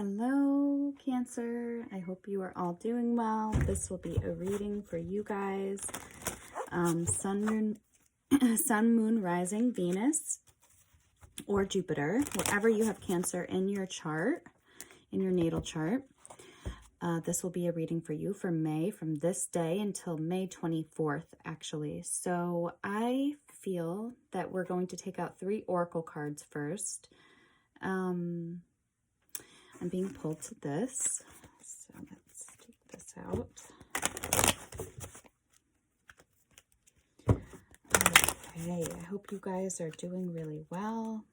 Hello, Cancer. I hope you are all doing well. This will be a reading for you guys. Sun, Moon, Rising, Venus, or Jupiter, wherever you have Cancer in your chart, in your natal chart. This will be a reading for you for May, from this day until May 24th, actually. So I feel that we're going to take out 3 oracle cards first. I'm being pulled to this, so let's take this out. Okay, I hope you guys are doing really well.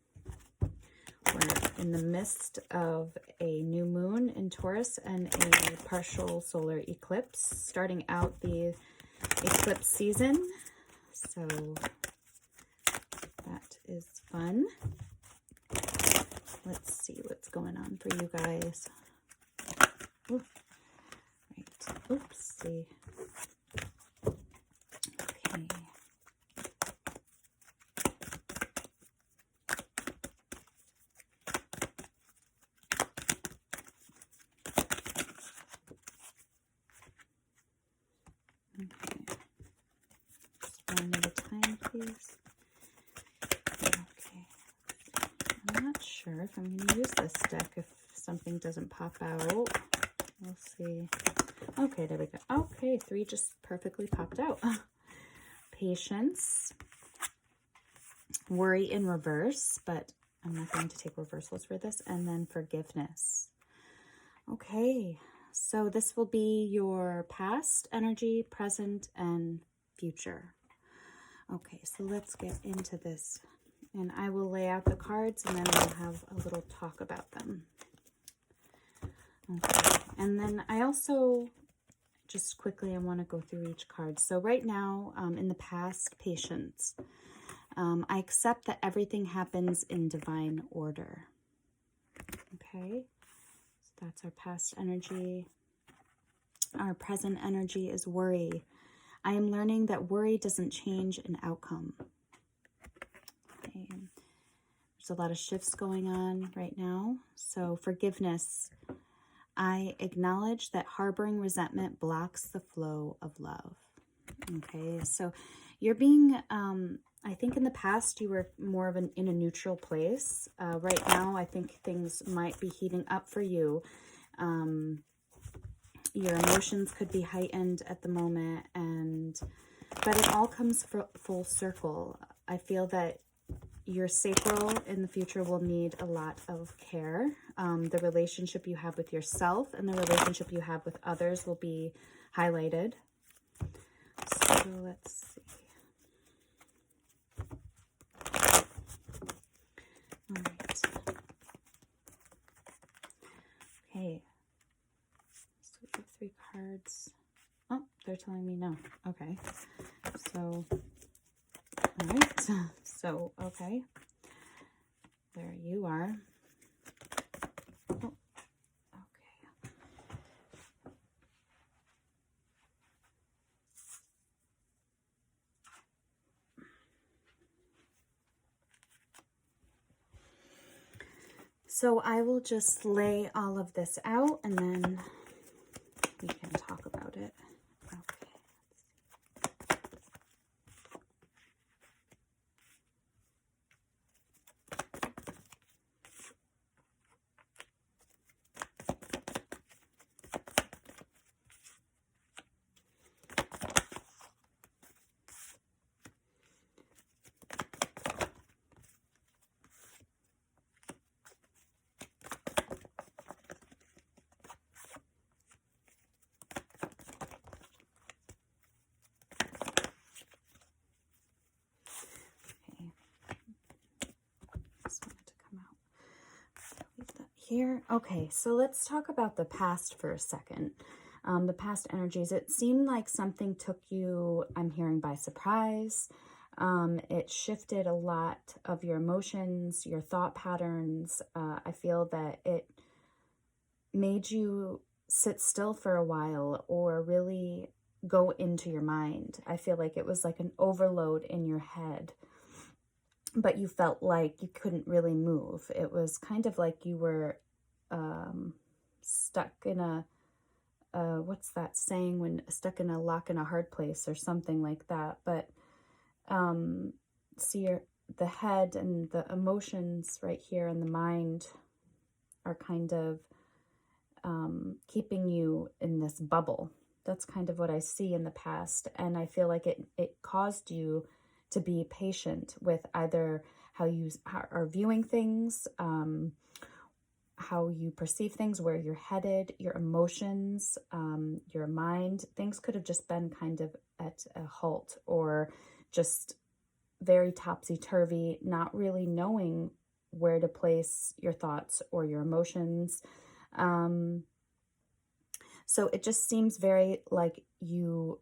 We're in the midst of a new moon in Taurus and a partial solar eclipse, starting out the eclipse season, so that is fun. Let's see what's going on for you guys. Ooh. Right. Oopsie. Okay. Okay. Just one at a time, please. I'm not sure if I'm going to use this deck if something doesn't pop out. We'll see. Okay, there we go. Okay, 3 just perfectly popped out. Patience. Worry in reverse, but I'm not going to take reversals for this. And then forgiveness. Okay, so this will be your past energy, present, and future. Okay, so let's get into this. And I will lay out the cards and then we'll have a little talk about them. Okay. And then I also, just quickly, I want to go through each card. So right now, in the past, patience. I accept that everything happens in divine order. Okay. So that's our past energy. Our present energy is worry. I am learning that worry doesn't change an outcome. There's a lot of shifts going on right now. So forgiveness. I acknowledge that harboring resentment blocks the flow of love. Okay, so you're being, I think in the past you were more of in a neutral place. Right now, I think things might be heating up for you. Your emotions could be heightened at the moment, but it all comes full circle. I feel that your sacral in the future will need a lot of care. The relationship you have with yourself and the relationship you have with others will be highlighted. So let's see. All right. Okay. So we have 3 cards. Oh, they're telling me no. Okay. So... all right, so, okay, there you are. Oh, okay. So I will just lay all of this out and then we can talk about it. Here. Okay, so let's talk about the past for a second. The past energies, it seemed like something took you, I'm hearing, by surprise. It shifted a lot of your emotions, your thought patterns. I feel that it made you sit still for a while or really go into your mind. I feel like it was like an overload in your head. but you felt like you couldn't really move. It was kind of like you were stuck in a, what's that saying, when stuck in a lock in a hard place or something like that. But see, the head and the emotions right here and the mind are kind of keeping you in this bubble. That's kind of what I see in the past. And I feel like it caused you to be patient with either how you are viewing things, how you perceive things, where you're headed, your emotions, your mind. Things could have just been kind of at a halt, or just very topsy-turvy, not really knowing where to place your thoughts or your emotions. So it just seems very like you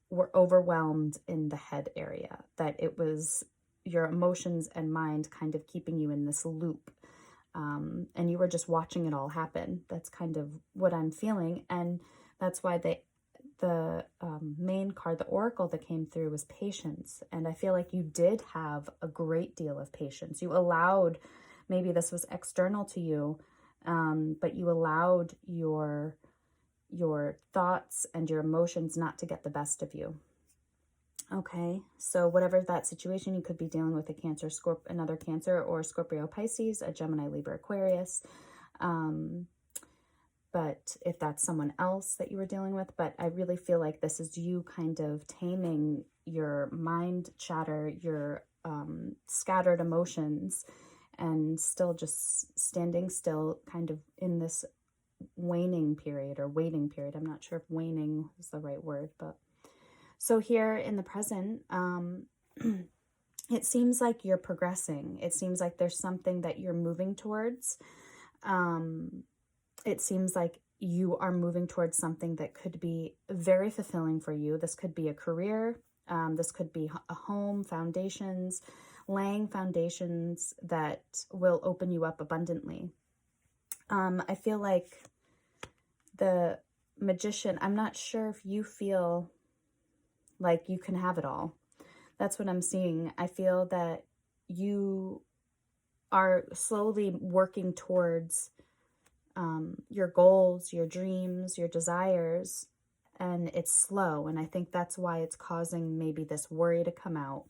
were overwhelmed in the head area, that it was your emotions and mind kind of keeping you in this loop. And you were just watching it all happen. That's kind of what I'm feeling. And that's why the main card, the oracle that came through, was patience. And I feel like you did have a great deal of patience. You allowed, maybe this was external to you, but you allowed your thoughts and your emotions not to get the best of you. Okay, so whatever that situation, you could be dealing with a Cancer, another Cancer, or Scorpio, Pisces, a Gemini, Libra, Aquarius. But if that's someone else that you were dealing with, but I really feel like this is you kind of taming your mind chatter, your scattered emotions, and still just standing still, kind of in this waning period or waiting period. I'm not sure if waning is the right word, but so here in the present, it seems like you're progressing. It seems like there's something that you're moving towards. It seems like you are moving towards something that could be very fulfilling for you. This could be a career. This could be a home, foundations, laying foundations that will open you up abundantly. I feel like the Magician, I'm not sure if you feel like you can have it all. That's what I'm seeing. I feel that you are slowly working towards your goals, your dreams, your desires, and it's slow. And I think that's why it's causing maybe this worry to come out.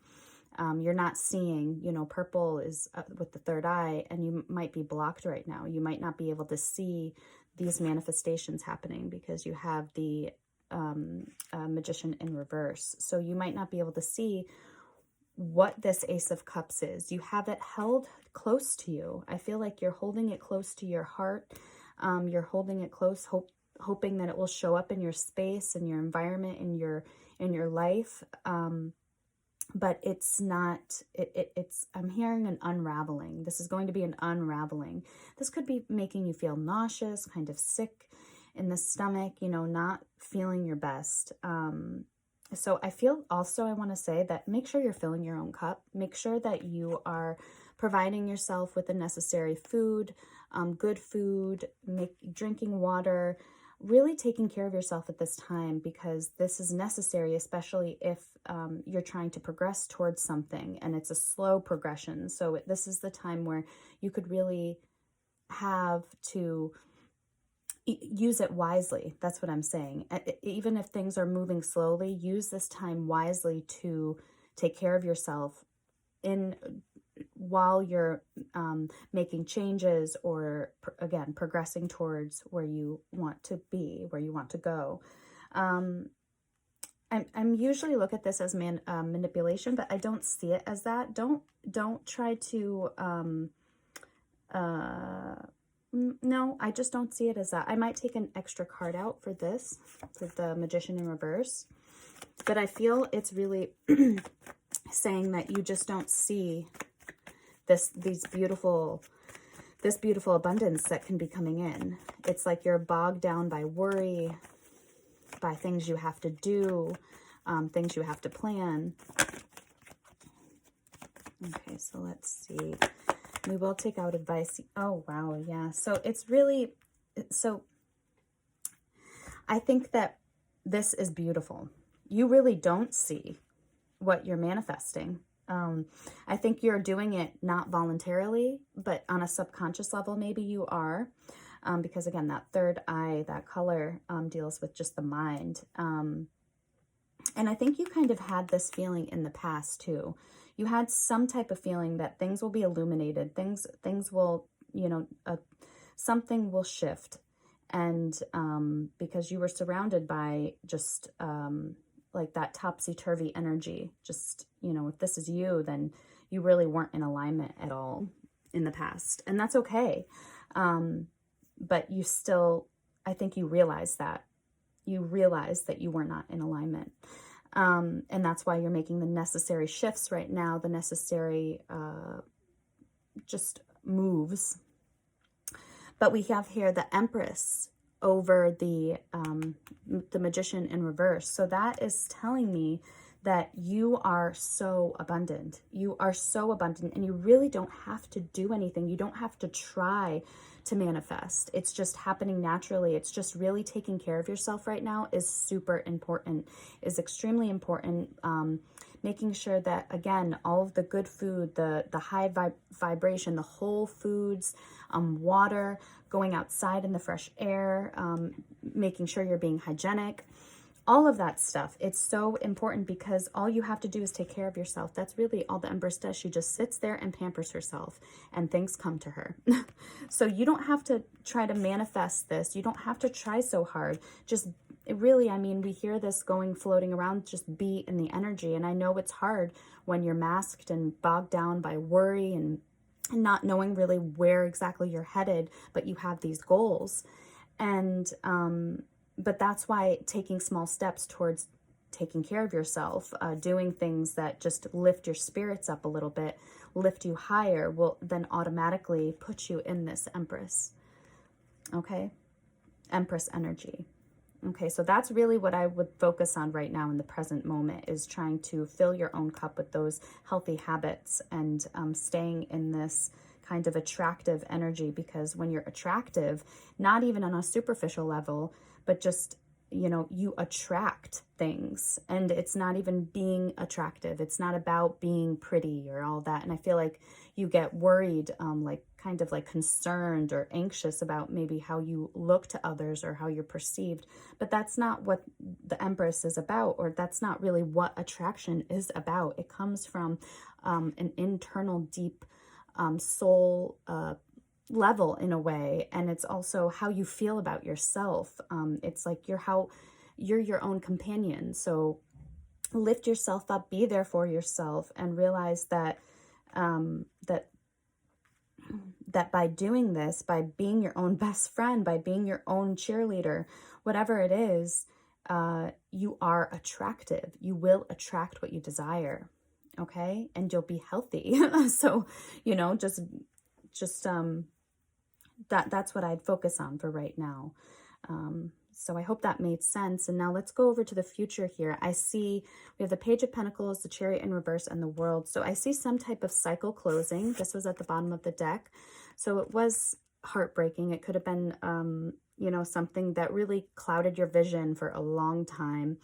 You're not seeing, purple is with the third eye, and you might be blocked right now. You might not be able to see these manifestations happening because you have the Magician in reverse. So you might not be able to see what this Ace of Cups is. You have it held close to you. I feel like you're holding it close to your heart. You're holding it close, hoping that it will show up in your space, in your environment, in your life. But it's not, I'm hearing an unraveling. This is going to be an unraveling. This could be making you feel nauseous, kind of sick in the stomach, not feeling your best. So I feel also, I want to say that make sure you're filling your own cup. Make sure that you are providing yourself with the necessary food, good food, drinking water, really taking care of yourself at this time, because this is necessary, especially if you're trying to progress towards something and it's a slow progression. So this is the time where you could really have to use it wisely. That's what I'm saying. Even if things are moving slowly, use this time wisely to take care of yourself while you're making changes, or again, progressing towards where you want to be, where you want to go. I'm usually look at this as manipulation, but I don't see it as that. Don't try to no, I just don't see it as that. I might take an extra card out for this, for the Magician in reverse, but I feel it's really saying that you just don't see this beautiful abundance that can be coming in. It's like you're bogged down by worry, by things you have to do, things you have to plan. Okay, so let's see. We will take out advice. Oh, wow. Yeah. So it's really, so I think that this is beautiful. You really don't see what you're manifesting. I think you're doing it not voluntarily, but on a subconscious level, maybe you are. because again, that third eye, that color deals with just the mind. And I think you kind of had this feeling in the past too. You had some type of feeling that things will be illuminated, things will, something will shift. And because you were surrounded by just like that topsy-turvy energy, just, if this is you, then you really weren't in alignment at all in the past. And that's okay. But you still, I think you realize that. You realize that you were not in alignment. And that's why you're making the necessary shifts right now, the necessary just moves. But we have here the Empress over the Magician in reverse. So that is telling me that you are so abundant. You are so abundant, and you really don't have to do anything. You don't have to try to manifest. It's just happening naturally. It's just really taking care of yourself right now is super important, is extremely important. Making sure that, again, all of the good food, the high vibration, the whole foods, water, going outside in the fresh air, making sure you're being hygienic, all of that stuff. It's so important because all you have to do is take care of yourself. That's really all the Empress does. She just sits there and pampers herself, and things come to her. So you don't have to try to manifest this. You don't have to try so hard. Just really, I mean, we hear this floating around, just be in the energy. And I know it's hard when you're masked and bogged down by worry and not knowing really where exactly you're headed, but you have these goals. And, but that's why taking small steps towards taking care of yourself, doing things that just lift your spirits up a little bit, lift you higher, will then automatically put you in this Empress. Okay? Empress energy. Okay, so that's really what I would focus on right now in the present moment, is trying to fill your own cup with those healthy habits and staying in this kind of attractive energy, because when you're attractive, not even on a superficial level, but just, you attract things, and it's not even being attractive. It's not about being pretty or all that. And I feel like you get worried, like kind of like concerned or anxious about maybe how you look to others or how you're perceived. But that's not what the Empress is about, or that's not really what attraction is about. It comes from an internal, deep soul level in a way, and it's also how you feel about yourself. It's like you're your own companion. So lift yourself up, be there for yourself, and realize that that by doing this, by being your own best friend, by being your own cheerleader, whatever it is, you are attractive. You will attract what you desire. Okay, and you'll be healthy. So that's what I'd focus on for right now. So I hope that made sense. And now let's go over to the future here. I see we have the Page of Pentacles, the Chariot in reverse, and the World. So I see some type of cycle closing. This was at the bottom of the deck. So it was heartbreaking. It could have been, something that really clouded your vision for a long time.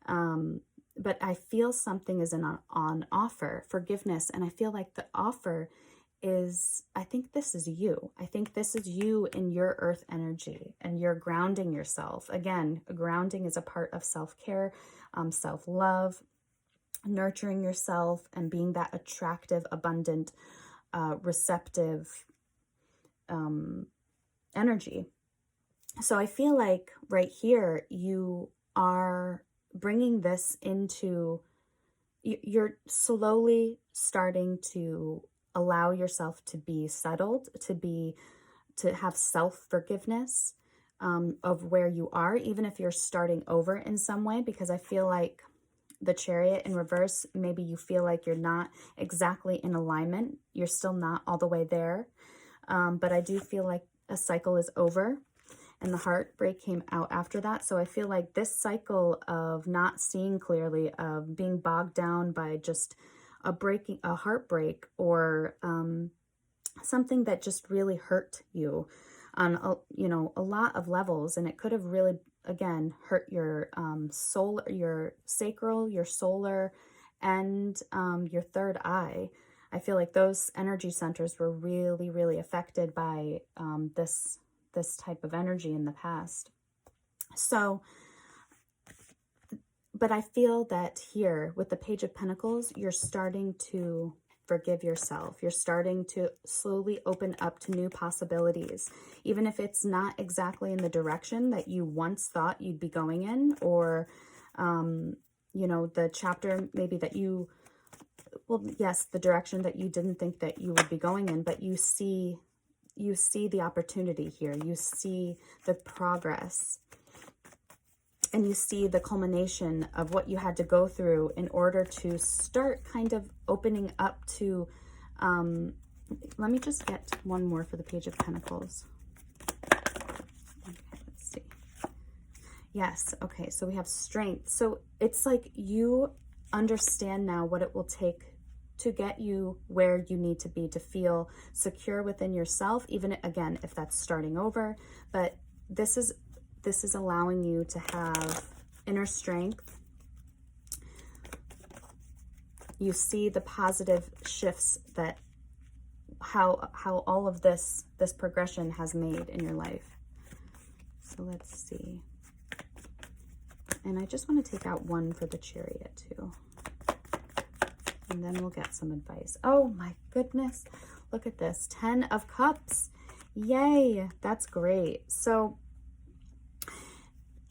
But I feel something is on offer, forgiveness. And I feel like the offer is, I think this is you. I think this is you in your earth energy, and you're grounding yourself. Again, grounding is a part of self-care, self-love, nurturing yourself, and being that attractive, abundant, receptive energy. So I feel like right here, you are bringing this into, you're slowly starting to allow yourself to be settled, to have self-forgiveness of where you are, even if you're starting over in some way, because I feel like the Chariot in reverse, maybe you feel like you're not exactly in alignment. You're still not all the way there. But I do feel like a cycle is over, and the heartbreak came out after that. So I feel like this cycle of not seeing clearly, of being bogged down by just a heartbreak, or something that just really hurt you on a lot of levels, and it could have really, again, hurt your soul, your sacral, your solar, and your third eye. I feel like those energy centers were really, really affected by this this type of energy in the past. So, but I feel that here with the Page of Pentacles, you're starting to forgive yourself. You're starting to slowly open up to new possibilities, even if it's not exactly in the direction that you once thought you'd be going in, or, you know, the chapter maybe that you, well, yes, the direction that you didn't think that you would be going in, but you see the opportunity here. You see the progress. And you see the culmination of what you had to go through in order to start kind of opening up to, let me just get one more for the Page of Pentacles. Okay, let's see. Yes, okay, so we have strength. So it's like you understand now what it will take to get you where you need to be, to feel secure within yourself, even again, if that's starting over. But this is allowing you to have inner strength. You see the positive shifts that how all of this progression has made in your life. So let's see. And I just want to take out one for the Chariot too. And then we'll get some advice. Oh my goodness. Look at this. 10 of Cups. Yay. That's great. So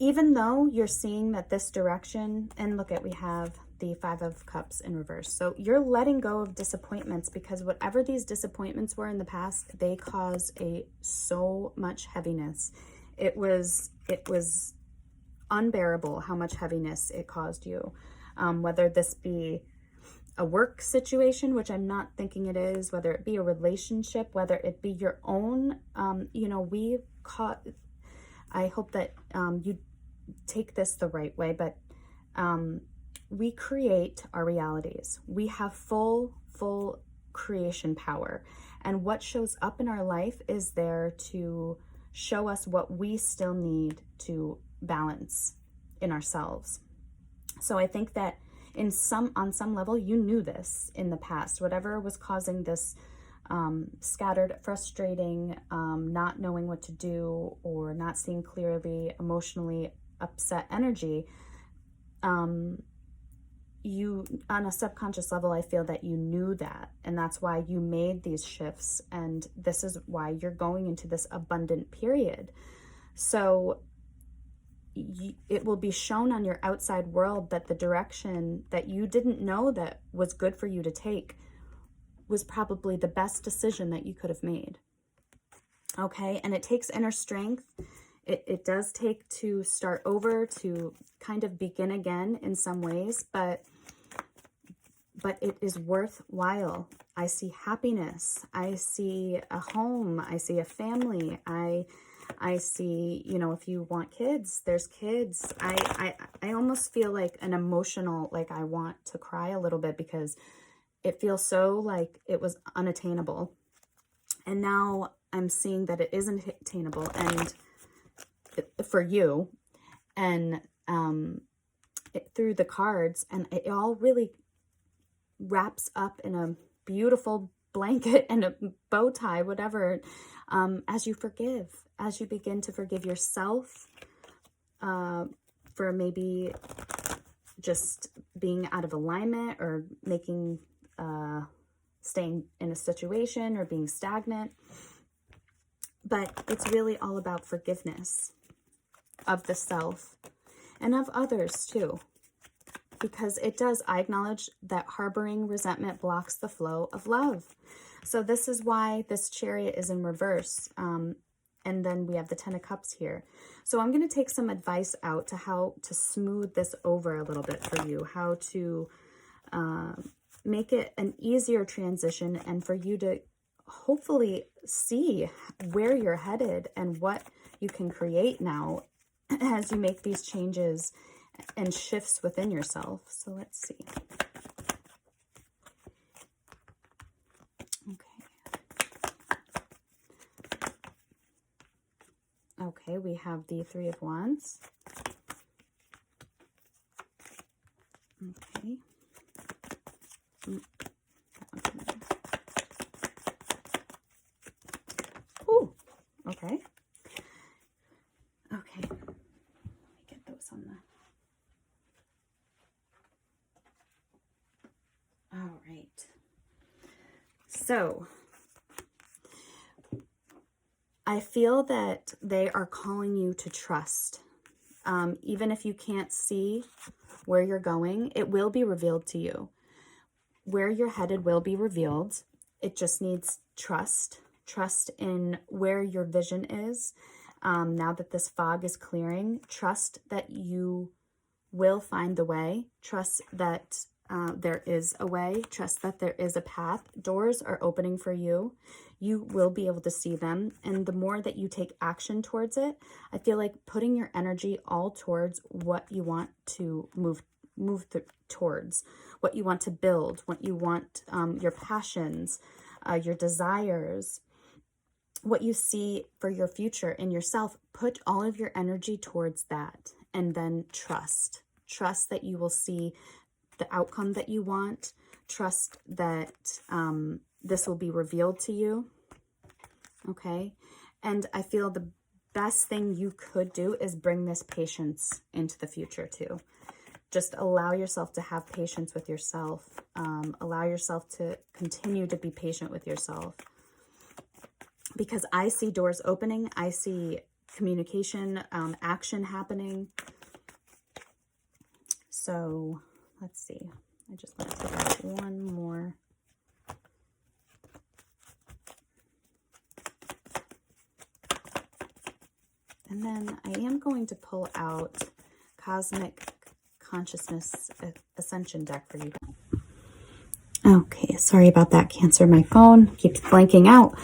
even though you're seeing that this direction, and look at, we have the 5 of Cups in reverse. So you're letting go of disappointments, because whatever these disappointments were in the past, they cause so much heaviness. It was unbearable how much heaviness it caused you. Whether this be a work situation, which I'm not thinking it is, whether it be a relationship, whether it be your own, you know, I hope that you take this the right way, but we create our realities. We have full creation power. And what shows up in our life is there to show us what we still need to balance in ourselves. So I think that on some level, you knew this in the past. Whatever was causing this scattered, frustrating, not knowing what to do, or not seeing clearly, emotionally upset energy, you, on a subconscious level, I feel that you knew that, and that's why you made these shifts, and this is why you're going into this abundant period. So it will be shown on your outside world that the direction that you didn't know that was good for you to take was probably the best decision that you could have made. Okay, and it takes inner strength. It does take to start over, to kind of begin again in some ways, but it is worthwhile. I see happiness. I see a home. I see a family. I see, you know, if you want kids, there's kids. I almost feel like an emotional, like I want to cry a little bit, because it feels so like it was unattainable. And now I'm seeing that it isn't attainable, and for you, and through the cards, and it all really wraps up in a beautiful blanket and a bow tie, whatever, as you forgive, as you begin to forgive yourself for maybe just being out of alignment, or making staying in a situation, or being stagnant. But it's really all about forgiveness of the self and of others too, because it does, I acknowledge that harboring resentment blocks the flow of love. So this is why this Chariot is in reverse. And then we have the 10 of Cups here. So I'm going to take some advice out to how to smooth this over a little bit for you, how to make it an easier transition, and for you to hopefully see where you're headed and what you can create now as you make these changes and shifts within yourself. So let's see. Okay, we have the 3 of Wands. Okay. Ooh, okay. Okay, let me get those on the... All right. So, I feel that they are calling you to trust. Even if you can't see where you're going, it will be revealed to you. Where you're headed will be revealed. It just needs trust. Trust in where your vision is. Now that this fog is clearing, trust that you will find the way. Trust that there is a way. Trust that there is a path. Doors are opening for you. You will be able to see them. And the more that you take action towards it, I feel like putting your energy all towards what you want to move towards, what you want to build, what you want, your passions, your desires, what you see for your future in yourself. Put all of your energy towards that, and then trust that you will see the outcome that you want. Trust that this will be revealed to you. Okay. And I feel the best thing you could do is bring this patience into the future too. Just allow yourself to have patience with yourself. Allow yourself to continue to be patient with yourself. Because I see doors opening. I see communication, action happening. So let's see. I just want to put out one more. And then I am going to pull out Cosmic Consciousness Ascension deck for you. Okay, sorry about that, Cancer. My phone keeps blanking out.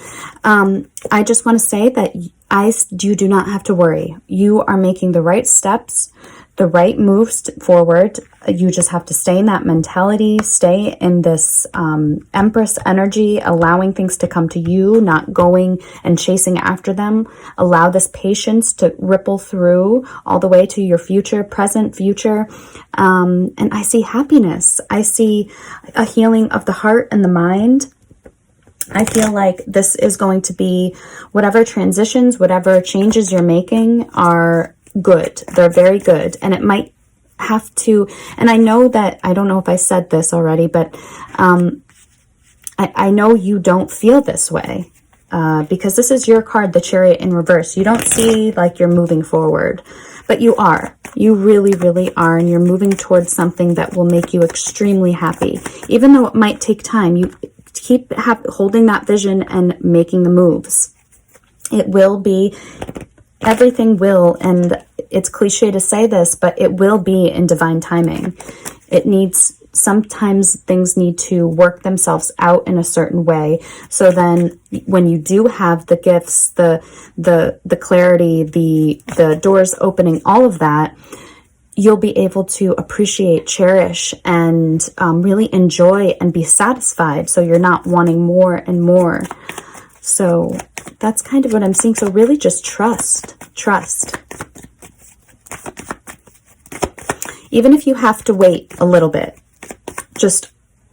I just want to say that you do not have to worry. You are making the right steps, the right moves forward. You just have to stay in that mentality, stay in this Empress energy, allowing things to come to you, not going and chasing after them. Allow this patience to ripple through all the way to your future, present, future. And I see happiness. I see a healing of the heart and the mind. I feel like this is going to be whatever transitions, whatever changes you're making are good. They're very good. And it might have to, and I know that, I don't know if I said this already, but I know you don't feel this way because this is your card, the Chariot in reverse. You don't see like you're moving forward, but you are. You really, really are. And you're moving towards something that will make you extremely happy. Even though it might take time, you keep holding that vision and making the moves. It will be, everything will, and it's cliche to say this, but it will be in divine timing. It needs, sometimes things need to work themselves out in a certain way. So then when you do have the gifts, the clarity, the doors opening, all of that, you'll be able to appreciate, cherish, and really enjoy and be satisfied. So you're not wanting more and more. So that's kind of what I'm seeing. So really just trust. Even if you have to wait a little bit, just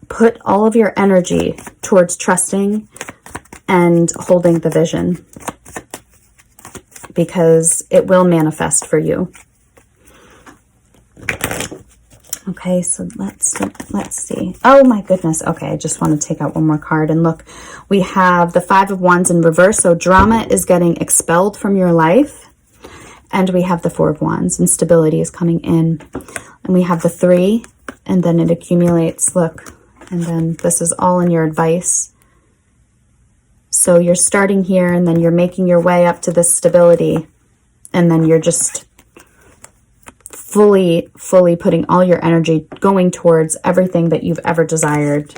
put all of your energy towards trusting and holding the vision, because it will manifest for you. Okay, so let's see. Oh my goodness. Okay, I just want to take out one more card and look. We have the Five of Wands in reverse. So drama is getting expelled from your life. And we have the Four of Wands and stability is coming in. And we have the Three, and then it accumulates. Look, and then this is all in your advice. So you're starting here and then you're making your way up to this stability. And then you're just fully putting all your energy going towards everything that you've ever desired.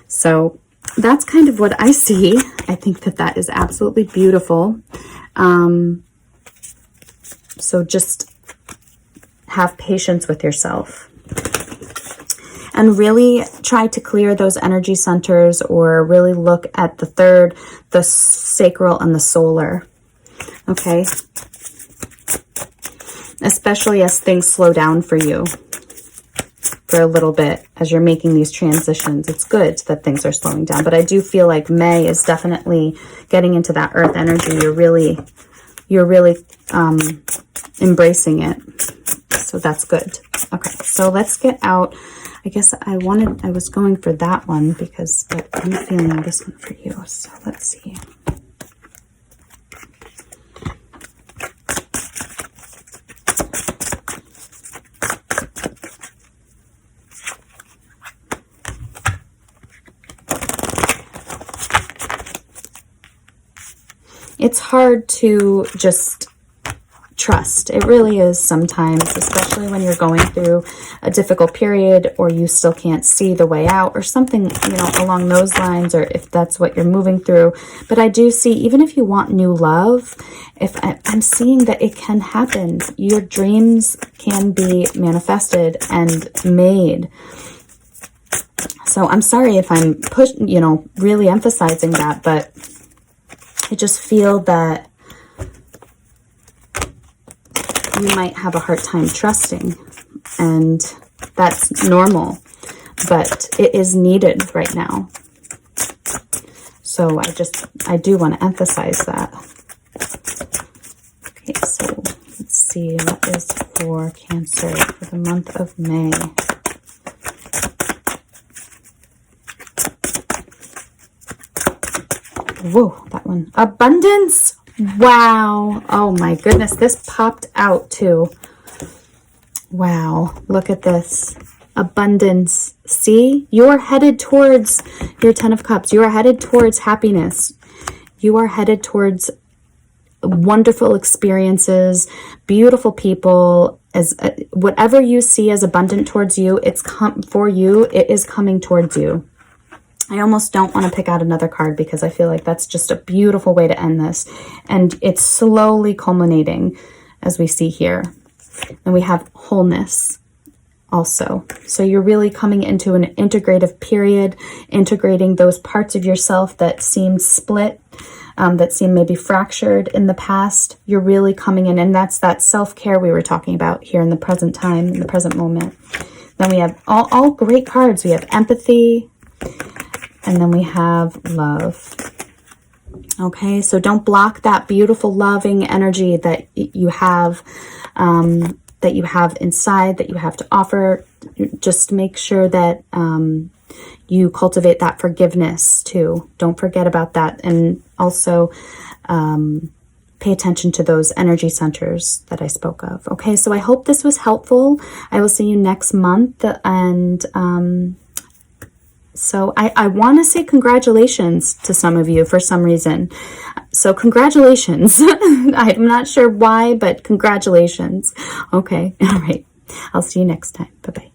So that's kind of what I see. I think that that is absolutely beautiful. So just have patience with yourself and really try to clear those energy centers, or really look at the third, the sacral and the solar. Okay. Especially as things slow down for you for a little bit as you're making these transitions. It's good that things are slowing down, but I do feel like May is definitely getting into that earth energy. You're really embracing it. So that's good. Okay, so let's get out. I guess I was going for that one but I'm feeling this one for you. So let's see. It's hard to just trust. It really is sometimes, especially when you're going through a difficult period or you still can't see the way out or something, along those lines, or if that's what you're moving through. But I do see, even if you want new love, I'm seeing that it can happen. Your dreams can be manifested and made. So I'm sorry if I'm really emphasizing that, but I just feel that you might have a hard time trusting, and that's normal, but it is needed right now. So I do want to emphasize that. Okay, so let's see what is for Cancer for the month of May. Whoa, that one. Abundance. Wow. Oh my goodness. This popped out too. Wow. Look at this. Abundance. See, you are headed towards your 10 of Cups. You are headed towards happiness. You are headed towards wonderful experiences, beautiful people. As whatever you see as abundant towards you, it's for you. It is coming towards you. I almost don't want to pick out another card because I feel like that's just a beautiful way to end this. And it's slowly culminating, as we see here. And we have wholeness also. So you're really coming into an integrative period, integrating those parts of yourself that seem split, that seem maybe fractured in the past. You're really coming in, and that's that self-care we were talking about here in the present time, in the present moment. Then we have all great cards. We have empathy, and then we have love. Okay, so don't block that beautiful, loving energy that you have inside, that you have to offer. Just make sure that you cultivate that forgiveness too. Don't forget about that. And also pay attention to those energy centers that I spoke of. Okay, so I hope this was helpful. I will see you next month. And so I want to say congratulations to some of you for some reason. So congratulations. I'm not sure why, but congratulations. Okay. All right. I'll see you next time. Bye-bye.